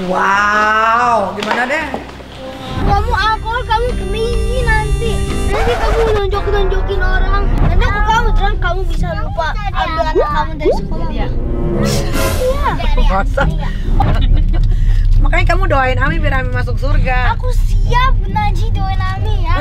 Wow, gimana deh? Kamu alkohol, kamu crazy nanti. Nanti kamu nonjokin orang. Nanti aku kamu drunk, kamu bisa lupa ambil anak kamu dari sekolah. Iya. Masa? Makanya kamu doain Ami biar Ami masuk surga. Aku siap, Najih, doain Ami ya.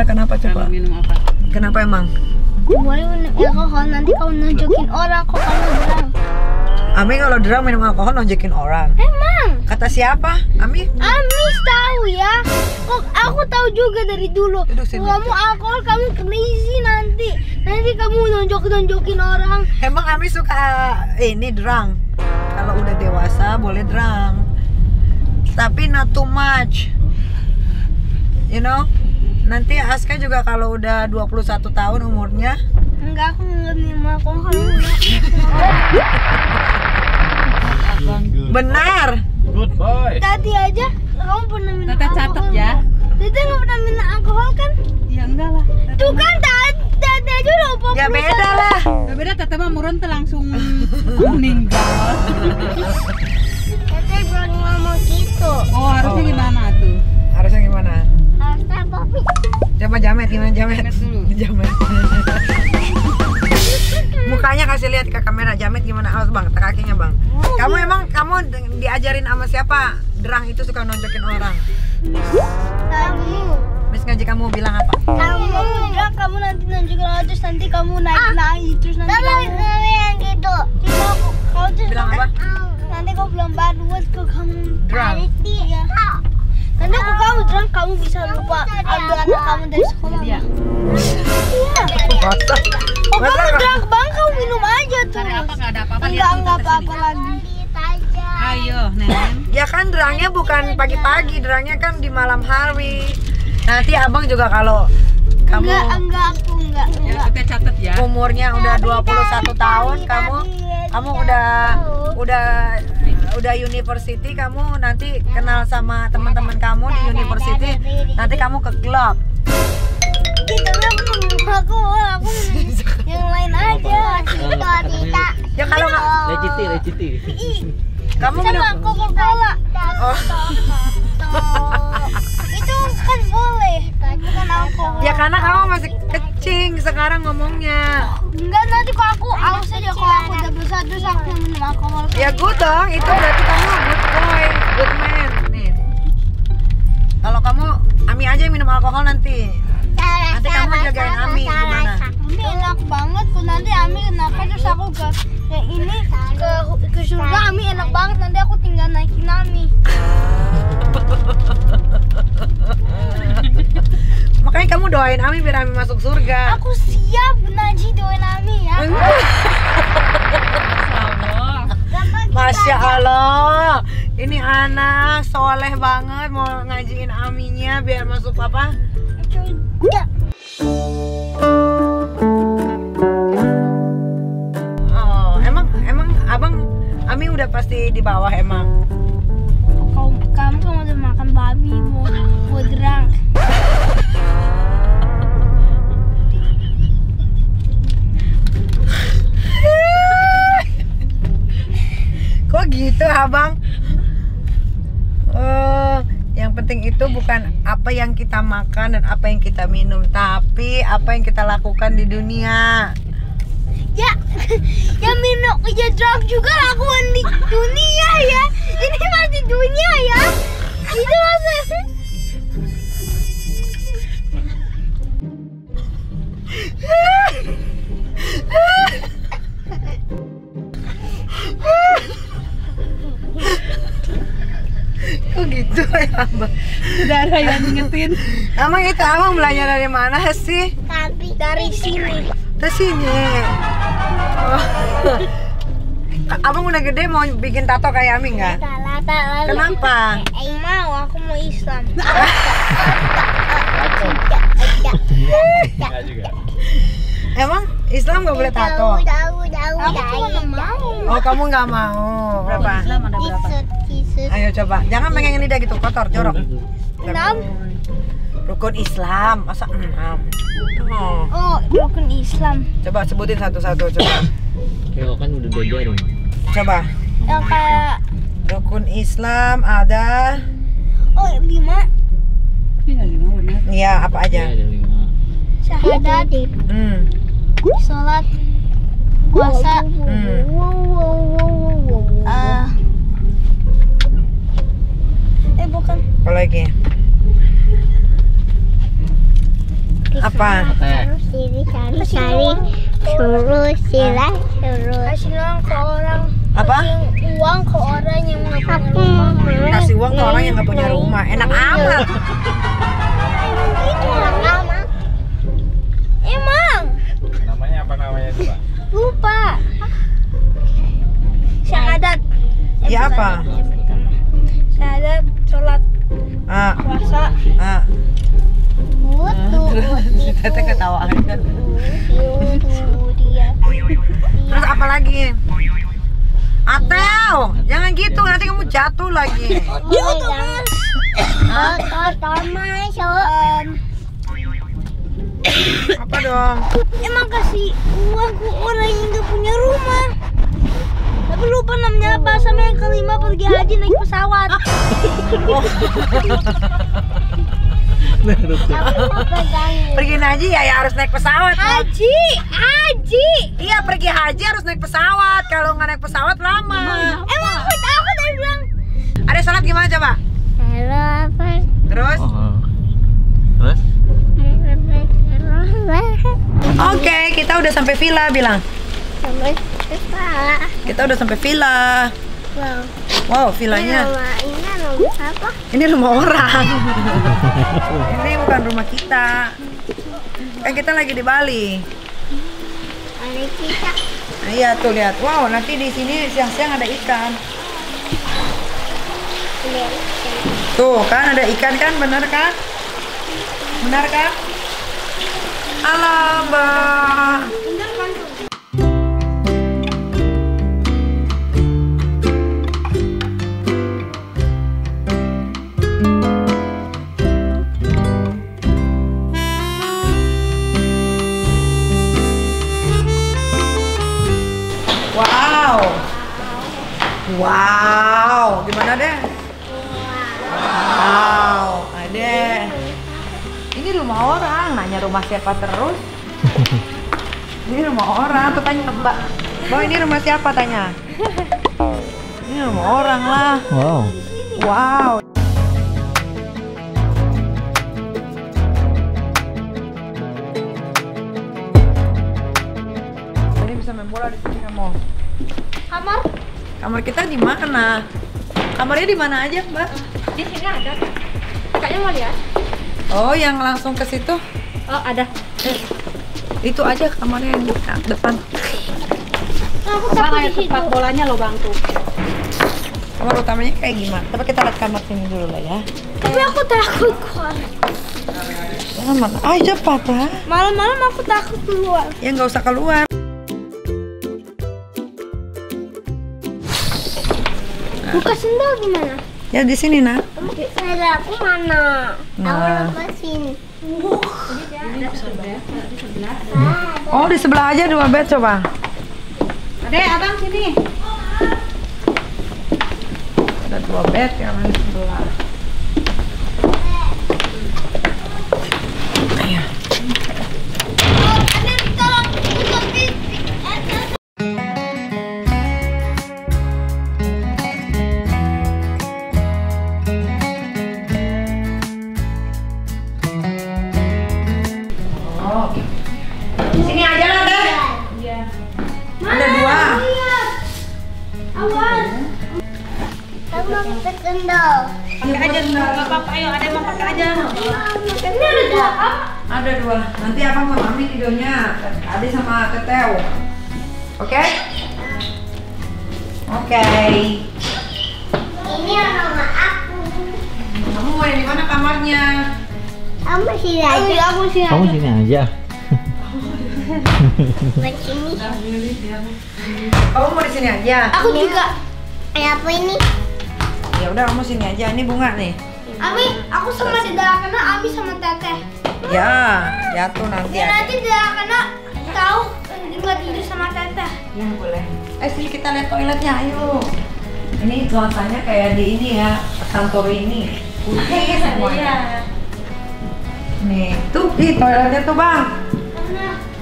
Kenapa coba? Minum apa? Kenapa emang? Boleh minum alkohol, nanti kamu nonjokin orang kok kamu drunk. Ami kalau drunk minum alkohol nonjokin orang. Emang? Kata siapa? Ami? Ami tahu ya. Kok aku tahu juga dari dulu. Duduk sini. Kamu alkohol, kamu crazy nanti. Nanti kamu nonjokin orang. Emang Ami suka ini drunk? Kalau udah dewasa boleh drunk, tapi not too much. You know? Nanti Aska juga kalau udah 21 tahun umurnya. Enggak, aku nggak minum alkohol. Benar. Good boy. Tadi aja kamu pernah minum Tata alkohol. catat ya. Tadi nggak pernah minum alkohol kan? Ya enggak lah. Tuh kan tadi aja udah 40. Ya beda lah. Beda Tete mah murun tuh langsung meninggal. Tete belum ngomong gitu. Oh, harusnya gimana tuh? Harusnya gimana? Harusnya papi. Coba jamet, gimana jamet? Jamet dulu. Jamet. Mukanya kasih lihat ke kamera, jamet gimana? Awas bang, kakinya bang. Kamu diajarin sama siapa? Derang itu suka nonjokin orang. Kamu. Miss ngaji kamu bilang apa? Kamu bilang kamu nanti nunjukin orang terus nanti kamu naik terus nanti kamu yang gitu. Kau terus Bilang apa? Nanti kau bilang bagus ke kamu. Drunk. Iya. Nanti aku kamu drunk, kamu bisa lupa ambil anak kamu dari sekolah. Iya. Iya. Masa? Oh kamu drunk bang, kamu minum aja terus. Cari apa nggak ada apa-apa? Enggak Lihat apa-apa lagi. Ayo, Nen. Ya kan derangnya bukan pagi-pagi, derangnya kan di malam hari. Nanti abang juga kalau kamu Enggak aku enggak. Ya Tete catat ya. umurnya udah 21 tahun, kamu udah university, kamu nanti kenal sama teman-teman kamu di university, nanti kamu ke klub. Gitu aku minum yang lain aja. Ya kalau nggak, Legiti. kamu Sama minum. Coca-Cola. Oh. Itu kan boleh, bukan alkohol. Ya karena kamu masih kecing sekarang ngomongnya. Enggak, nanti kalau aku aus aja kalau aku udah besar terus aku minum alkohol. Ya good dong, itu berarti kamu good boy, good man. Nih. Kalau kamu Ami aja yang minum alkohol nanti. Nanti kamu jagain Ami gimana? Ami enak banget tuh, nanti Ami kenapa terus aku ke ini ke surga. Ami enak banget, nanti aku tinggal naikin Ami. Makanya kamu doain Ami biar Ami masuk surga. Aku siap, Najih, doain Ami ya. Masya Allah, ini anak soleh banget mau ngajiin Aminya biar masuk apa? Oh, emang abang Ami udah pasti di bawah emang. Kamu kan udah makan babi, mau drunk. Kok gitu abang? Yang penting itu bukan apa yang kita makan dan apa yang kita minum, tapi apa yang kita lakukan di dunia. Ya, ya minum, ya drunk juga lakukan di dunia ya. Ini masih dunia ya. Itu masih. Kok gitu? Itu ya, Mbak. Udah ada yang ngingetin. Emang itu abang belajar dari mana sih? Dari sini. Ke sini. Oh. Abang udah gede mau bikin tato kayak Ami nggak? Kenapa? Mau, aku mau Islam. Enggak juga. Emang Islam nggak boleh tato? Aku cuma mau. Oh, kamu nggak mau? Berapa? Islam ada berapa? Jesus. Ayo coba. Jangan pengen lidah gitu kotor, jorok. 6. Rukun Islam, masa 6? Oh. Oh, rukun Islam. Coba sebutin satu-satu coba. Kayak kan udah diajarin. Coba. Yang kayak Rukun Islam ada. oh 5. Iya, 5 benar. Iya, apa aja? Ya, ada 5. Syahadat, sholat, puasa, bukan. Apa lagi? Apa? Kasih uang ke orang. Apa? Kasih uang ke orang yang nggak punya rumah. Kasih uang ke orang yang nggak punya rumah. Enak amat. Emang gitu orang. Emang. Namanya apa namanya itu, Pak? Lupa. Syahadat. Ya apa? Syahadat, sholat, Ah, puasa. ah. Tete ketawa aja. Terus apa lagi? Atau jangan gitu, nanti kamu jatuh lagi. Apa dong? Emang kasih uang ke orang yang nggak punya rumah. Tapi lupa namanya apa, sama yang kelima pergi haji naik pesawat. Pergi haji ya, harus naik pesawat. Haji. Iya, pergi haji harus naik pesawat. Kalau nggak naik pesawat lama. Emang aku tahu dari bilang. Ada salat gimana coba? Halo apa? Terus? Terus? Oke, kita udah sampai villa bilang. Kita udah sampai villa. Wow, villanya. Ini nama apa? Ini rumah orang. Ini bukan rumah kita. Kan kita lagi di Bali. Ada kita. Nah, iya tuh lihat. Wow, nanti di sini siang-siang ada ikan. Tuh kan ada ikan kan, bener kan? Benar kan? Alah, Mbak. Wow. Wow, gimana deh? Wow, ada. Ini rumah orang, nanya rumah siapa terus? Ini rumah orang, tuh tanya Mbak. Mbak, ini rumah siapa tanya? Ini rumah orang lah. Wow. Wow. Ini bisa main bola di sini kamu. Kamar? Kamar kita di mana? Kamarnya di mana aja, Mbak? Di sini ada. Kakaknya mau lihat? Oh, yang langsung ke situ? Oh, ada. Itu aja kamarnya yang depan. Aku Bang, takut ada di situ. tempat bolanya loh Bang tuh. Kamar utamanya kayak gimana? Tapi kita lihat kamar sini dulu lah ya. Tapi aku takut keluar. Jangan mana? Ah, cepat lah. Malam-malam aku takut keluar. Ya nggak usah keluar. Buka sendal gimana? Ya di sini nak. Sendal aku mana? Nah. Aku lepasin. Oh, di sebelah aja 2 bed coba. Adek, abang sini. Ada 2 bed yang di sebelah. Ayo. Oh. Sini aja lah deh. Iya. Ada 2. Awas. Aku mau pakai sendal. Pakai aja, nggak apa-apa. Ayo, ada yang mau pakai aja. Ini ada dua. Ada 2. Nanti abang sama Mami tidurnya. Ade sama Teteo. Oke? Oke. Ini sama aku. Kamu mau yang di mana kamarnya? Aku sini aja. Aku sini Kamu sini aja. sini. Kamu mau di sini aja? Aku juga. Apa ini? Ya udah kamu sini aja. Ini bunga nih. Ami, aku sama Deda karena Ami sama Teteh. Ya, jatuh nanti. Ya nanti Deda karena tahu nggak tidur sama Teteh. Ya boleh. Sini kita lihat toiletnya, ayo. Ini nuansanya kayak di ini ya, Santorini. Putih semuanya. Nih, tuh di toiletnya tuh bang.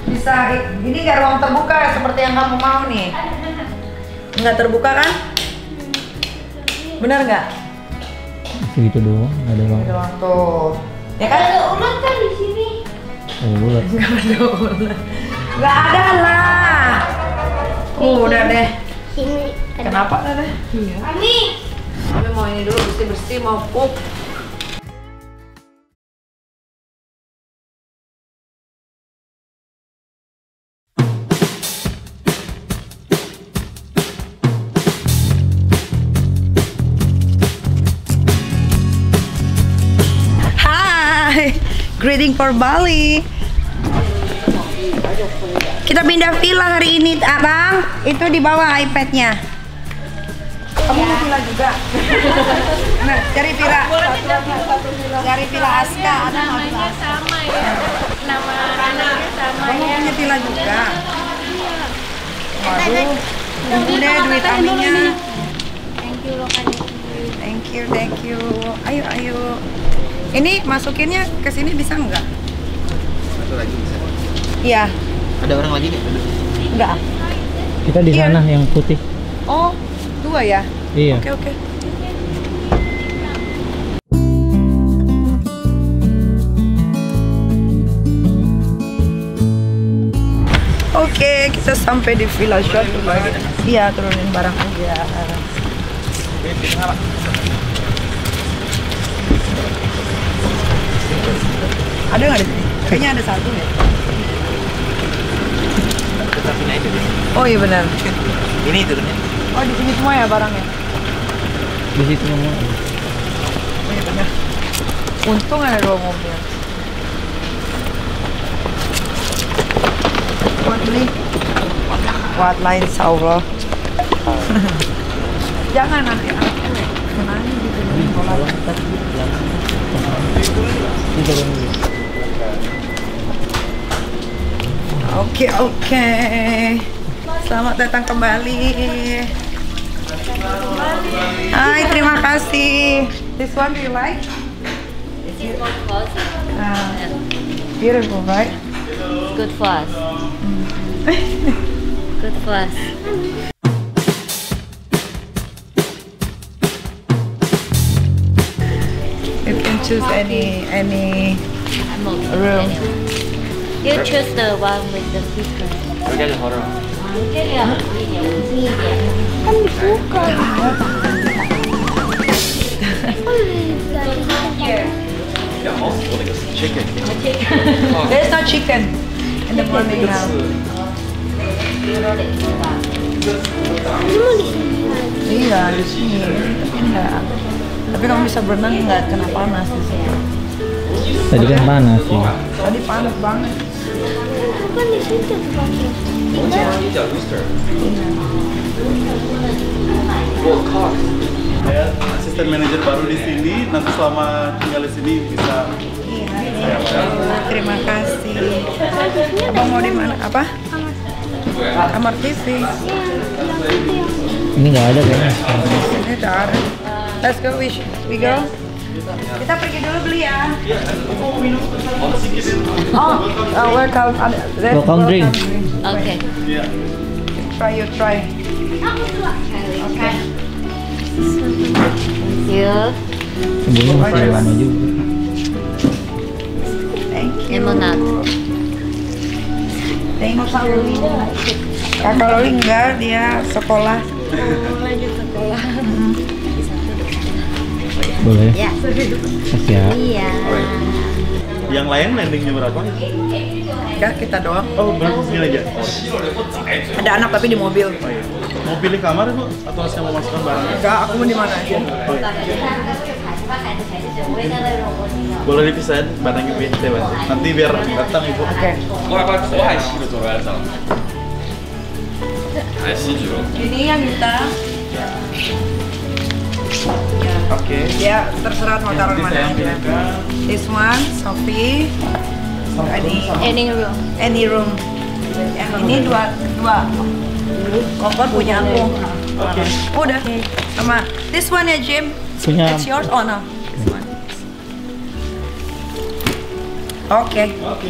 Bisa, ini nggak ruang terbuka seperti yang kamu mau nih. Nggak terbuka kan? Bener nggak? Segitu doang, nggak ada Ada ruang tuh. Ya kan? Ada ulat kan di sini. bulat. Nggak ada lah. Udah deh. Sini. Kenapa deh? Ami. Kami mau ini dulu bersih-bersih, mau pup. Hai, greeting for Bali. Kita pindah villa hari ini, abang. Itu di bawah iPad-nya. Kamu mau villa juga? Nah, cari villa. Cari villa Aska. Ada namanya Sama ya. Nama anaknya sama Kamu ya. punya villa juga? Waduh, tunggu deh duit Aminya. Thank you loh kan. Thank you. Ayo, ayo. Ini masukinnya ke sini bisa nggak? Satu lagi bisa. Iya, Ada orang lagi nggak? nggak. Kita di Iya. sana yang putih. Oh, 2 ya? Iya. Oke. Oke, kita sampai di Villa Shuttle lagi. Iya, turunin barang aja. Ada nggak di sini? Kayaknya ada 1 ya. Kita pindah itu deh. Oh iya benar. Ini turunnya. Oh di sini semua ya barangnya. Di situ semua. Oh iya benar. Untung ada 2 mobil. Buat beli. Buat lain insya Allah. Jangan nanti anaknya kenanya gitu nih kalau Oke. Selamat datang kembali. Hai, terima kasih. This one do you like? This is for cozy. Beautiful, right? It's good for us. Good for us. You can choose any I'm okay. room. Anyway. You choose the one with the speaker. Udah ada horor. Yeah. Kan dibuka. There's no chicken in the morning now. Iya di sini, tapi enggak. Tapi kamu bisa berenang nggak kena panas di sini. Tadi kan panas sih. Tadi panas banget. Kan di situ pakai. Saya asisten manajer baru di sini. Nanti selama tinggal di sini bisa. Iya. Terima kasih. Abang mau di mana? Apa? Kamar TV. Ini nggak ada kayaknya. Ini udah ada. Let's go, we go. Kita pergi dulu beli ya. Oh, welcome. Welcome drink. Okay. You try. Okay. Thank you. Sebenarnya masih lama juga. Thank you. Lemonade. Thank you. Kakak Loli enggak, dia sekolah. Lanjut sekolah. Boleh. Ya. Siap. Iya. Yang lain landingnya berapa? Enggak, kita doang. Oh, berarti segini aja. Ada anak tapi di mobil. Oh, iya. Mau pilih kamar Bu? Atau saya mau masukkan barangnya? Enggak, aku mau di mana aja. Oh, iya. Boleh dipisahin barangnya Bu, saya bantu. Nanti biar datang Ibu. Oke. Ini yang kita. Oke. Ya, terserah mau taruh Nanti mana saya aja. pilihkan. This one, Sophie. Any room. Any room. Yang ini dua. Kompor punya aku. Oke. Udah. Sama this one ya Jim. Punya. It's yours or no? This one. Oke. Oke.